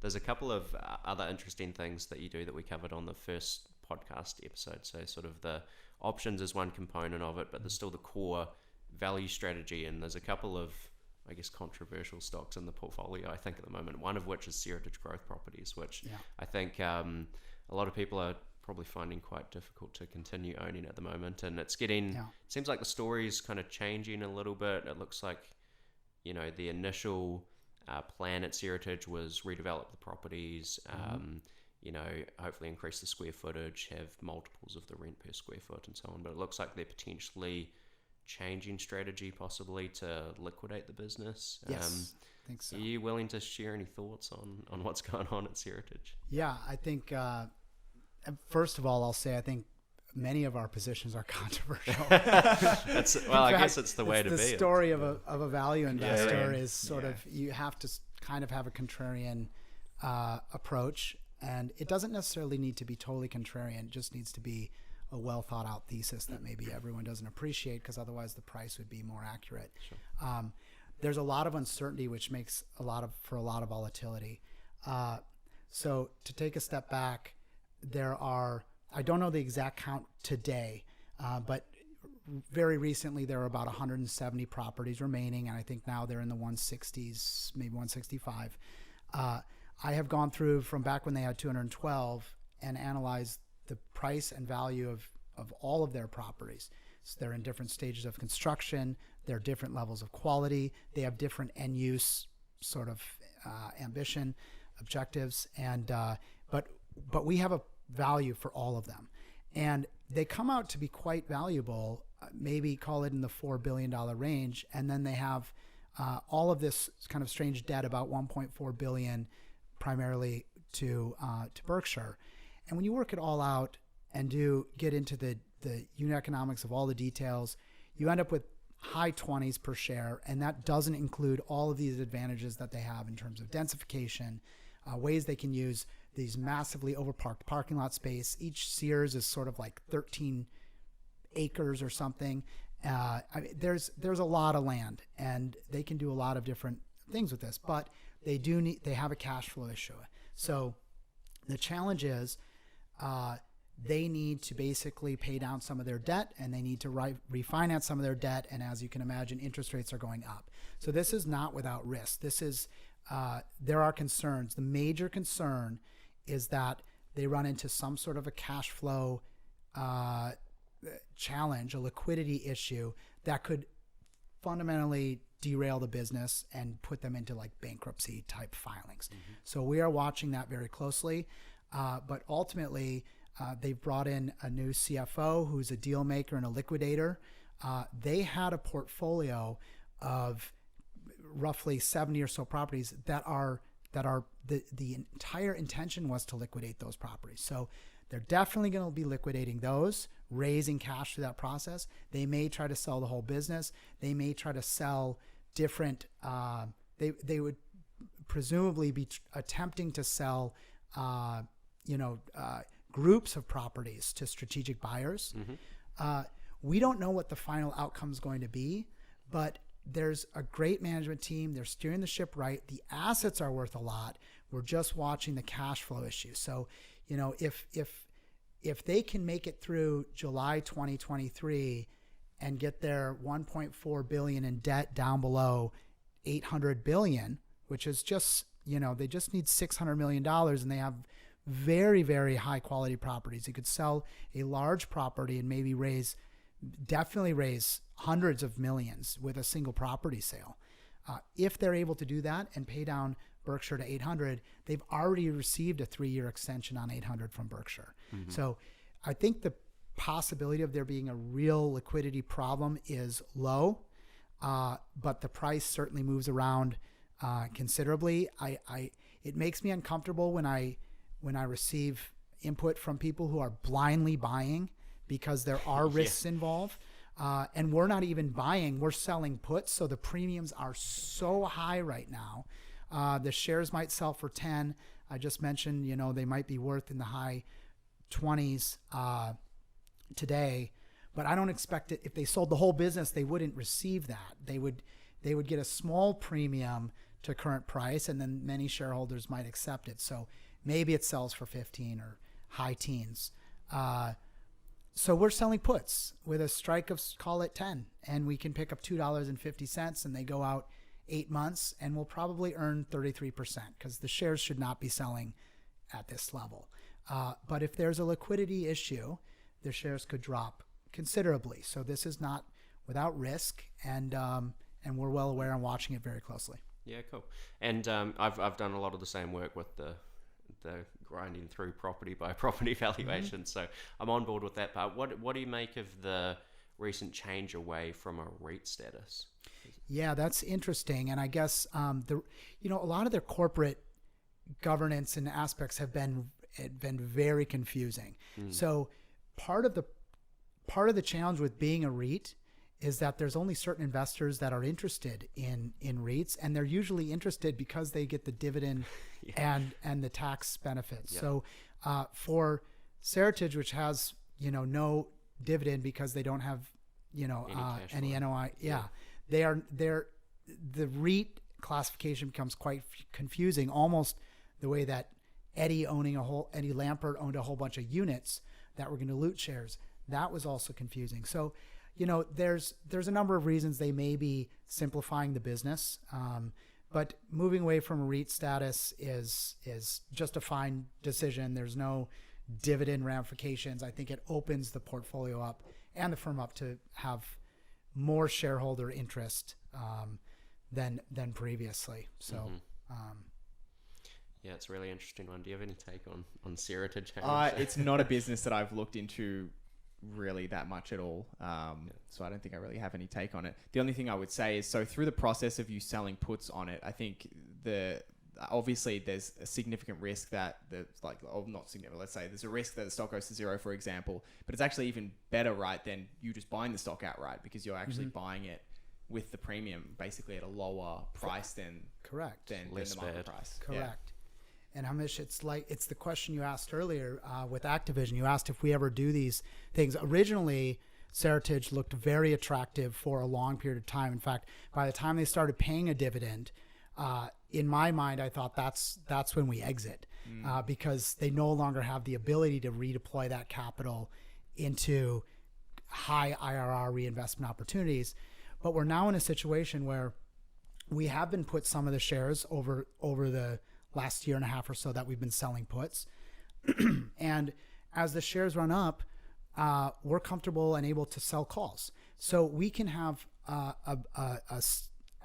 there's a couple of other interesting things that you do that we covered on the first podcast episode. So sort of the options is one component of it, but there's still the core value strategy, and there's a couple of, I guess, controversial stocks in the portfolio, I think, at the moment, one of which is Seritage Growth Properties, which I think a lot of people are probably finding quite difficult to continue owning at the moment. And it's getting, it seems like the story's kind of changing a little bit. It looks like, the initial plan at Seritage was redevelop the properties, hopefully increase the square footage, have multiples of the rent per square foot and so on. But it looks like they're potentially changing strategy possibly to liquidate the business. Yes, I think so. Are you willing to share any thoughts on what's going on at Seritage? Yeah, I think, first of all, I'll say I think many of our positions are controversial. I guess it's the way to be. The story of a value investor is sort of, you have to kind of have a contrarian approach, and it doesn't necessarily need to be totally contrarian. It just needs to be a well thought out thesis that maybe everyone doesn't appreciate, because otherwise the price would be more accurate. Sure. There's a lot of uncertainty, which makes for a lot of volatility. So to take a step back, I don't know the exact count today, but very recently there were about 170 properties remaining, and I think now they're in the 160s, maybe 165. I have gone through from back when they had 212 and analyzed the price and value of all of their properties. So they're in different stages of construction. They're different levels of quality. They have different end use sort of ambition, objectives, and but we have a value for all of them, and they come out to be quite valuable. Maybe call it in the $4 billion range, and then they have all of this kind of strange debt, about $1.4 billion, primarily to Berkshire. And when you work it all out and get into the unit economics of all the details, you end up with high 20s per share, and that doesn't include all of these advantages that they have in terms of densification, ways they can use these massively overparked parking lot space. Each Sears is sort of like 13 acres or something. There's a lot of land, and they can do a lot of different things with this, but they have a cash flow issue. So the challenge is they need to basically pay down some of their debt, and they need to refinance some of their debt. And as you can imagine, interest rates are going up. So this is not without risk. This is there are concerns. The major concern is that they run into some sort of a cash flow challenge, a liquidity issue that could fundamentally derail the business and put them into like bankruptcy type filings. Mm-hmm. So we are watching that very closely. But ultimately, they've brought in a new CFO who's a deal maker and a liquidator. They had a portfolio of roughly 70 or so properties that are the entire intention was to liquidate those properties. So they're definitely going to be liquidating those, raising cash through that process. They may try to sell the whole business. They may try to sell different, they would presumably be attempting to sell, groups of properties to strategic buyers. Mm-hmm. We don't know what the final outcome is going to be, but there's a great management team. They're steering the ship right. The assets are worth a lot. We're just watching the cash flow issue. So, if they can make it through July 2023 and get their $1.4 billion in debt down below $800 billion, which is just, they just need $600 million, and they have very, very high quality properties. You could sell a large property and maybe definitely raise hundreds of millions with a single property sale. If they're able to do that and pay down Berkshire to 800, they've already received a 3-year extension on 800 from Berkshire. Mm-hmm. So I think the possibility of there being a real liquidity problem is low, but the price certainly moves around considerably. It makes me uncomfortable when I receive input from people who are blindly buying because there are risks involved. And we're not even buying, we're selling puts. So the premiums are so high right now. The shares might sell for 10. I just mentioned, they might be worth in the high 20s today, but I don't expect it. If they sold the whole business, they wouldn't receive that. They would get a small premium to current price, and then many shareholders might accept it. So maybe it sells for 15 or high teens. So we're selling puts with a strike of, call it 10, and we can pick up $2.50, and they go out 8 months, and we'll probably earn 33% because the shares should not be selling at this level. But if there's a liquidity issue, the shares could drop considerably. So this is not without risk, and we're well aware and watching it very closely. Yeah, cool. And I've done a lot of the same work with the grinding through property by property valuation. So I'm on board with that part. What do you make of the recent change away from a REIT status? Yeah, that's interesting. And I guess a lot of their corporate governance and aspects have been very confusing. So part of the challenge with being a REIT is that there's only certain investors that are interested in REITs, and they're usually interested because they get the dividend and the tax benefits. So for Seritage, which has no dividend because they don't have any NOI, the REIT classification becomes quite confusing, almost the way that Eddie Lampert owned a whole bunch of units that were going to dilute shares. That was also confusing. So there's a number of reasons they may be simplifying the business, but moving away from a REIT status is just a fine decision. There's no dividend ramifications. I think it opens the portfolio up and the firm up to have more shareholder interest than previously. So. Yeah, it's a really interesting one. Do you have any take on Seritage? It's not a business that I've looked into really that much at all. So I don't think I really have any take on it. The only thing I would say is, so through the process of you selling puts on it, I think obviously there's a significant risk that not significant, let's say there's a risk that the stock goes to zero, for example, but it's actually even better, right, than you just buying the stock outright, because you're actually buying it with the premium basically at a lower price than the market price. Correct. Yeah. And Hamish, it's the question you asked earlier with Activision. You asked if we ever do these things. Originally, Seritage looked very attractive for a long period of time. In fact, by the time they started paying a dividend, in my mind, I thought that's when we exit, because they no longer have the ability to redeploy that capital into high IRR reinvestment opportunities. But we're now in a situation where we have been put some of the shares over the last year and a half or so that we've been selling puts. And as the shares run up, we're comfortable and able to sell calls. So we can have a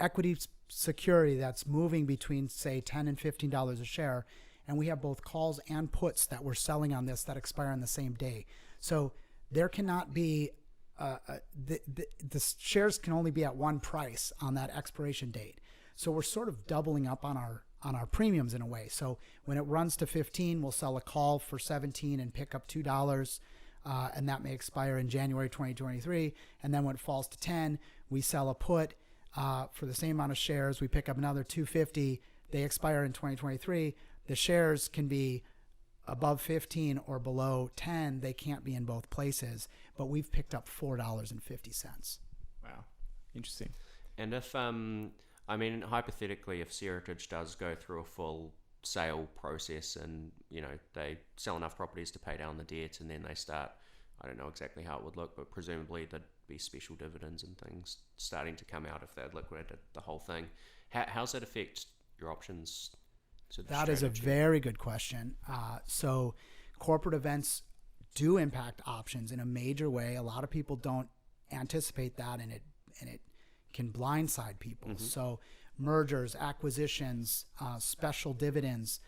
equity security that's moving between, say, $10 and $15 a share. And we have both calls and puts that we're selling on this that expire on the same day. So there cannot be, the shares can only be at one price on that expiration date. So we're sort of doubling up on our premiums in a way. So when it runs to 15, we'll sell a call for 17 and pick up $2, and that may expire in January 2023. And then when it falls to 10, we sell a put for the same amount of shares. We pick up another $250. They expire in 2023. The shares can be above 15 or below 10. They can't be in both places, but we've picked up $4.50. Wow, interesting. And if hypothetically, if Seritage does go through a full sale process and, they sell enough properties to pay down the debt, and then they start, I don't know exactly how it would look, but presumably there'd be special dividends and things starting to come out if they'd liquidated the whole thing. How's that affect your options? That is a very good question. So corporate events do impact options in a major way. A lot of people don't anticipate that, and it can blindside people. So mergers, acquisitions, special dividends,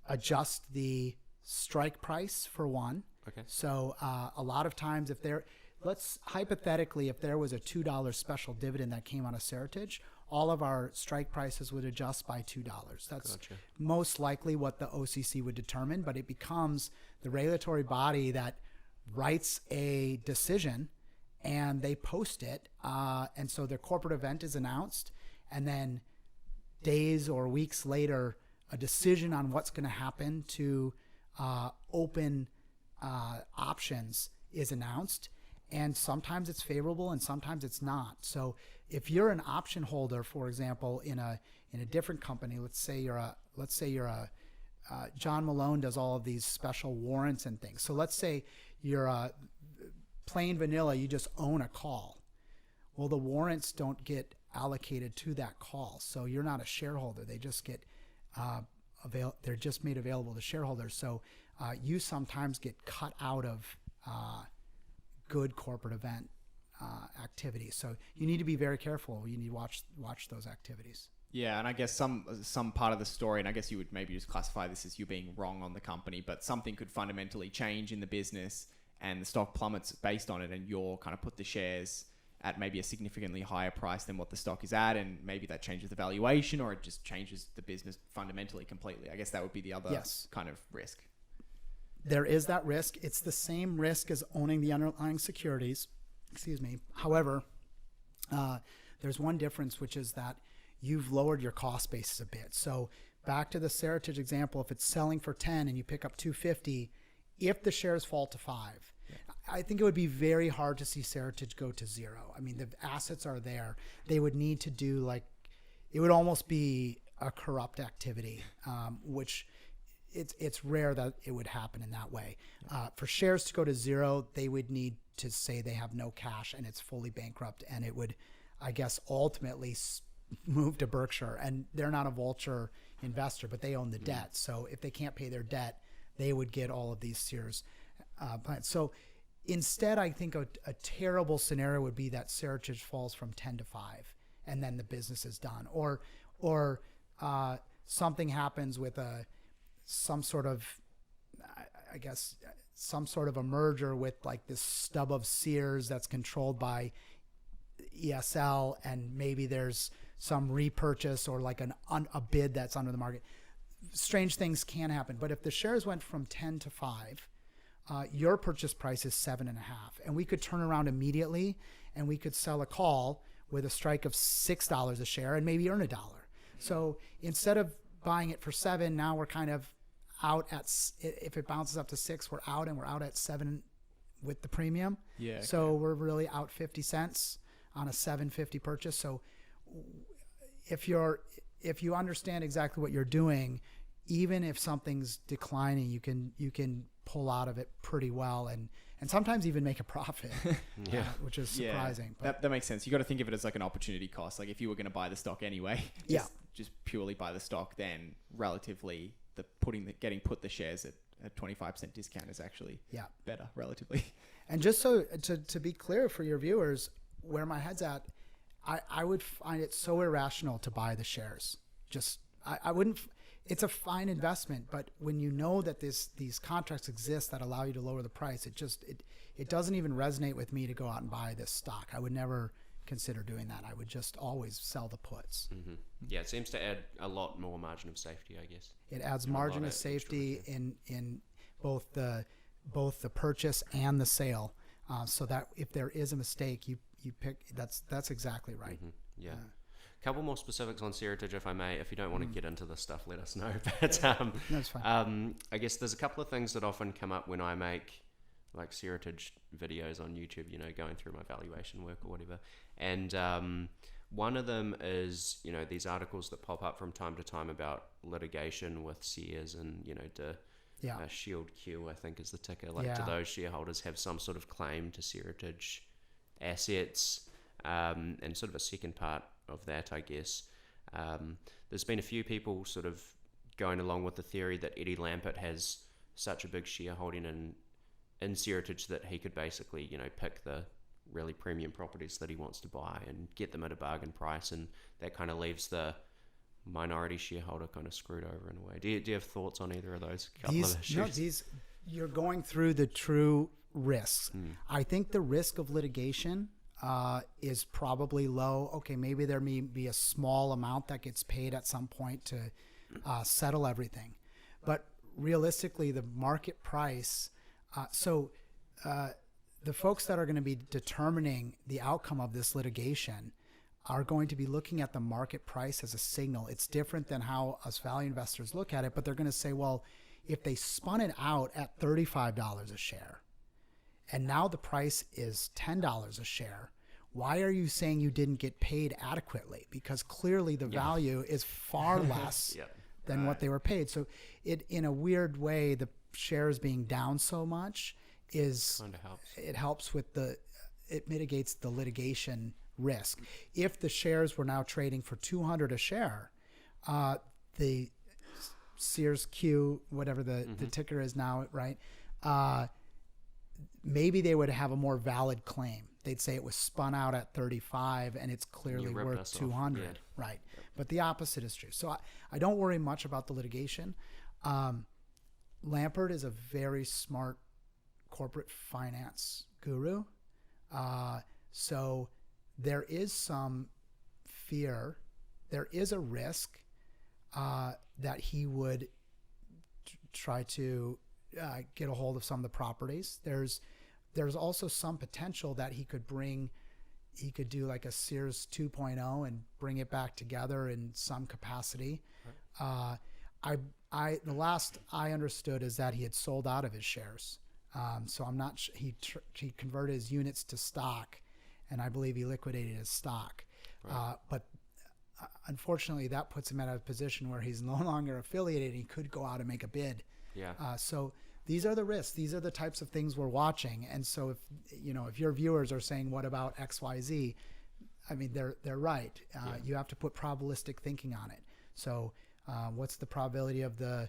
adjust the strike price for one. Okay. So a lot of times if there was a $2 special dividend that came out of Seritage, all of our strike prices would adjust by $2. That's most likely what the OCC would determine, but it becomes the regulatory body that writes a decision and they post it. And so their corporate event is announced, and then days or weeks later, a decision on what's going to happen to open options is announced. and sometimes it's favorable and sometimes it's not. So if you're an option holder, for example, in a different company, let's say you're a John Malone does all of these special warrants and things. So let's say you're a plain vanilla, you just own a call. Well, the warrants don't get allocated to that call, so you're not a shareholder. They just get they're just made available to shareholders. So you sometimes get cut out of good corporate event activities. So you need to be very careful. You need to watch those activities. Yeah, and I guess some part of the story, and I guess you would maybe just classify this as you being wrong on the company, but something could fundamentally change in the business and the stock plummets based on it, and you're kind of put the shares at maybe a significantly higher price than what the stock is at, and maybe that changes the valuation, or it just changes the business fundamentally completely. I guess that would be the other kind of risk. There is that risk. It's the same risk as owning the underlying securities. Excuse me. However, there's one difference, which is that you've lowered your cost basis a bit. So back to the Seritage example, if it's selling for 10 and you pick up 250, if the shares fall to 5, I think it would be very hard to see Seritage go to 0. I mean, the assets are there. They would need to do it would almost be a corrupt activity, which it's rare that it would happen in that way. For shares to go to 0, they would need to say they have no cash and it's fully bankrupt, and it would, I guess, ultimately move to Berkshire, and they're not a vulture investor, but they own the debt. So if they can't pay their debt, they would get all of these Sears plans. So instead, I think a terrible scenario would be that Seritage falls from 10 to 5, and then the business is done, or something happens with some sort of a merger with like this stub of Sears that's controlled by ESL, and maybe there's some repurchase or like a bid that's under the market. Strange things can happen. But if the shares went from 10 to 5, your purchase price is 7.5, and we could turn around immediately and we could sell a call with a strike of $6 a share and maybe earn $1. So instead of buying it for 7, now we're kind of out at, if it bounces up to 6, we're out, and we're out at 7 with the premium. Yeah. So we're really out 50 cents on a $7.50 purchase. So if you understand exactly what you're doing, even if something's declining, you can pull out of it pretty well, and sometimes even make a profit, which is surprising. Yeah, that makes sense. You got to think of it as like an opportunity cost. Like if you were going to buy the stock anyway, just purely buy the stock, then relatively getting put the shares at a 25% discount is actually better relatively. And just so to be clear for your viewers, where my head's at, I would find it so irrational to buy the shares. I wouldn't. It's a fine investment, but when you know that these contracts exist that allow you to lower the price, it doesn't even resonate with me to go out and buy this stock. I would never consider doing that. I would just always sell the puts. Mm-hmm. Yeah, it seems to add a lot more margin of safety, I guess. It adds margin of safety in both the purchase and the sale, so that if there is a mistake, you pick. That's exactly right. Mm-hmm. Yeah. Couple more specifics on Seritage, if I may. If you don't want to get into this stuff, let us know. But that's fine. I guess there's a couple of things that often come up when I make like Seritage videos on YouTube, going through my valuation work or whatever. And one of them is, these articles that pop up from time to time about litigation with Sears and, Shield Q, I think is the ticker. Do those shareholders have some sort of claim to Seritage assets? And sort of a second part of that, I guess. There's been a few people sort of going along with the theory that Eddie Lampert has such a big shareholding in Seritage that he could basically, pick the really premium properties that he wants to buy and get them at a bargain price, and that kind of leaves the minority shareholder kind of screwed over in a way. Do you have thoughts on either of those couple of issues? You're going through the true risks. I think the risk of litigation is probably low. Okay, maybe there may be a small amount that gets paid at some point to settle everything. But realistically, the market price, the folks that are going to be determining the outcome of this litigation are going to be looking at the market price as a signal. It's different than how us value investors look at it, but they're going to say, well, if they spun it out at $35 a share, and now the price is $10 a share. Why are you saying you didn't get paid adequately? Because clearly the value is far less than what they were paid. So in a weird way, the shares being down so much helps with it mitigates the litigation risk. If the shares were now trading for $200 a share, the Sears Q, whatever the ticker is now, right? Maybe they would have a more valid claim. They'd say it was spun out at 35 and it's clearly worth 200, right? Yep. But the opposite is true. So I don't worry much about the litigation. Lampert is a very smart corporate finance guru. So there is some fear, there is a risk that he would try to get a hold of some of the properties. There's also some potential that he could do like a Sears 2.0 and bring it back together in some capacity. Right. The last I understood is that he had sold out of his shares. So I'm not sure he converted his units to stock, and I believe he liquidated his stock. Right. But unfortunately, that puts him at a position where he's no longer affiliated. He could go out and make a bid. Yeah. So these are the risks. These are the types of things we're watching. And so if your viewers are saying, what about X, Y, Z? I mean, they're right. You have to put probabilistic thinking on it. So what's the probability of the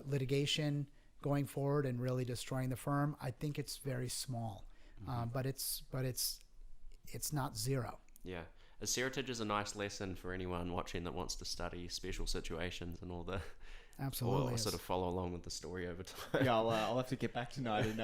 litigation going forward and really destroying the firm? I think it's very small, but it's not zero. Yeah. Seritage is a nice lesson for anyone watching that wants to study special situations and all the. Absolutely. Or sort of follow along with the story over time. Yeah, I'll have to get back tonight and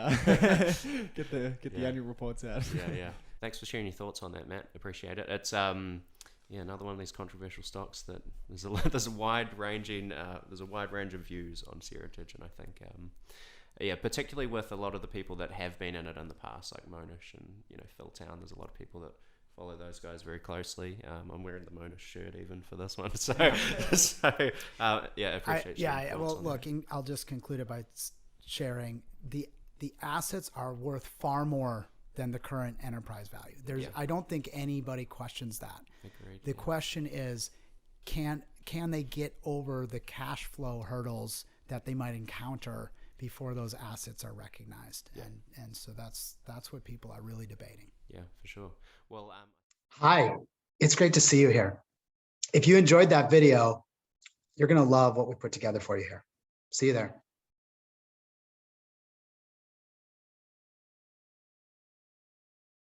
get the annual reports out. Yeah. Thanks for sharing your thoughts on that, Matt. Appreciate it. It's another one of these controversial stocks that there's a wide range of views on Seritage, and I think particularly with a lot of the people that have been in it in the past, like Monish and Phil Town. There's a lot of people that follow those guys very closely. I'm wearing the Monish shirt even for this one. So appreciate you. Well, look, I'll just conclude it by sharing the assets are worth far more than the current enterprise value. I don't think anybody questions that. Agreed, the question is, can they get over the cash flow hurdles that they might encounter before those assets are recognized? And so that's what people are really debating. Yeah, for sure. Well, hi, it's great to see you here. If you enjoyed that video, you're going to love what we put together for you here. See you there.